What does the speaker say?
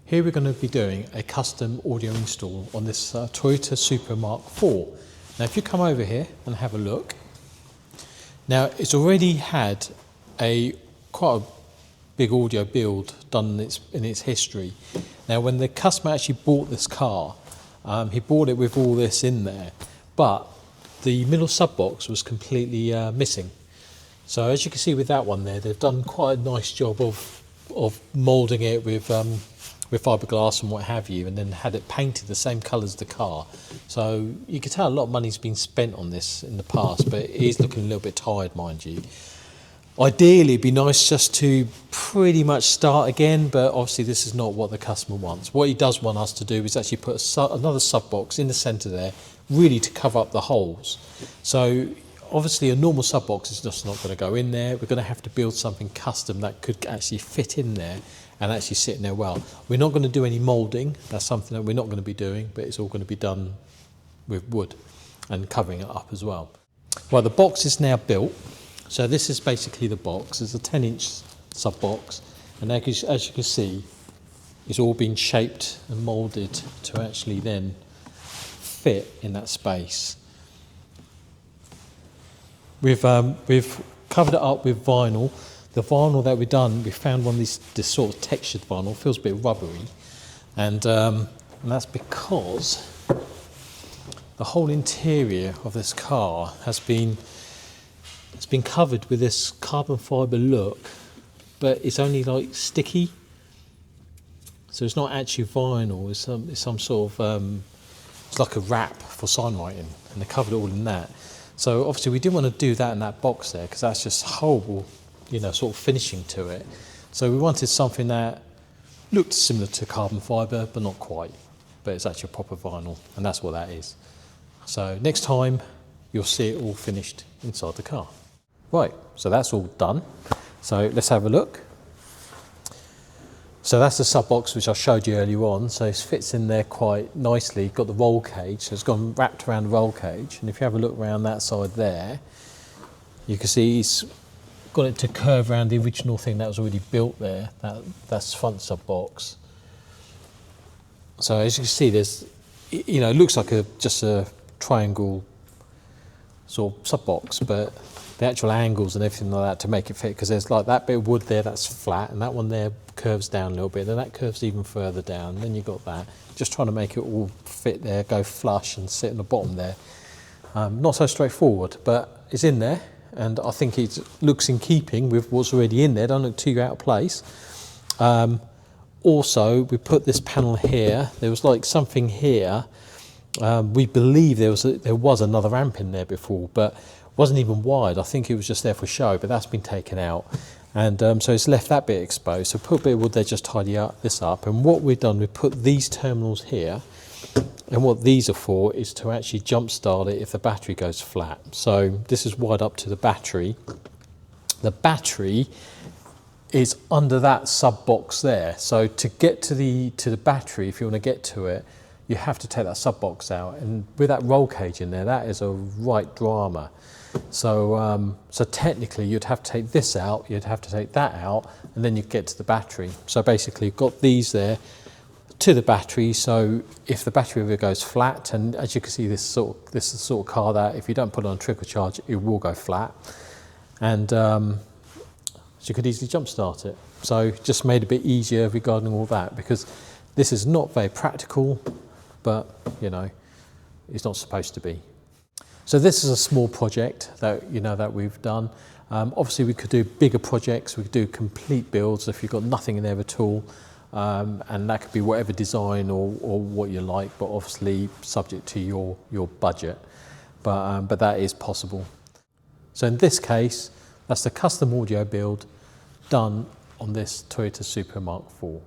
Here we're going to be doing a custom audio install on this Toyota Supra Mk4. Now if you come over here and have a look, now it's already had quite a big audio build done in its history. Now when the customer actually bought this car, he bought it with all this in there, but the middle sub box was completely missing. So as you can see with that one there, they've done quite a nice job of moulding it with fiberglass and what have you, and then had it painted the same colour as the car. So you can tell a lot of money's been spent on this in the past, but it is looking a little bit tired, mind you. Ideally it'd be nice just to pretty much start again, but obviously this is not what the customer wants. What he does want us to do is actually put another sub box in the centre there, really to cover up the holes. So obviously a normal sub box is just not going to go in there. We're going to have to build something custom that could actually fit in there and actually sit in there well. We're not going to do any moulding. That's something that we're not going to be doing, but it's all going to be done with wood and covering it up as well. Well, the box is now built. So this is basically the box. It's a 10-inch sub box, and as you can see, it's all been shaped and moulded to actually then fit in that space. We've covered it up with vinyl. The vinyl that we've done, we found one of this sort of textured vinyl, feels a bit rubbery, and that's because the whole interior of this car has been covered with this carbon fibre look, but it's only like sticky, so it's not actually vinyl. It's some sort of it's like a wrap for signwriting, and they covered it all in that. So obviously we didn't want to do that in that box there, because that's just horrible, you know, sort of finishing to it. So we wanted something that looked similar to carbon fibre, but not quite. But it's actually a proper vinyl, and that's what that is. So next time you'll see it all finished inside the car. Right, so that's all done. So let's have a look. So that's the sub box which I showed you earlier on. So it fits in there quite nicely. Got the roll cage, so it's gone wrapped around the roll cage. And if you have a look around that side there, you can see he's got it to curve around the original thing that was already built there. That's front sub box. So as you can see, there's, you know, it looks like just a triangle sort of sub box, but the actual angles and everything like that to make it fit, because there's like that bit of wood there that's flat, and that one there curves down a little bit, then that curves even further down, and then you've got that. Just trying to make it all fit there, go flush and sit on the bottom there. Not so straightforward, but it's in there, and I think it looks in keeping with what's already in there. Don't look too out of place. Also, we put this panel here. There was like something here. We believe there was another amp in there before, but wasn't even wide. I think it was just there for show, but that's been taken out, and so it's left that bit exposed. So put a bit of wood there, just tidy this up. And what we've done, we've put these terminals here, and what these are for is to actually jump start it if the battery goes flat. So this is wired up to the battery. The battery is under that sub box there. So to get to the battery, if you want to get to it, you have to take that sub box out, and with that roll cage in there, that is a right drama. So so technically you'd have to take this out, you'd have to take that out, and then you get to the battery. So basically you've got these there to the battery, so if the battery ever goes flat, and as you can see, this is the sort of car that if you don't put it on trickle charge, it will go flat, and so you could easily jump start it. So just made it a bit easier regarding all that, because this is not very practical, but you know, it's not supposed to be. So this is a small project that we've done. Obviously we could do bigger projects, we could do complete builds if you've got nothing in there at all, and that could be whatever design or what you like, but obviously subject to your budget, but that is possible. So in this case, that's the custom audio build done on this Toyota Supra Mk4.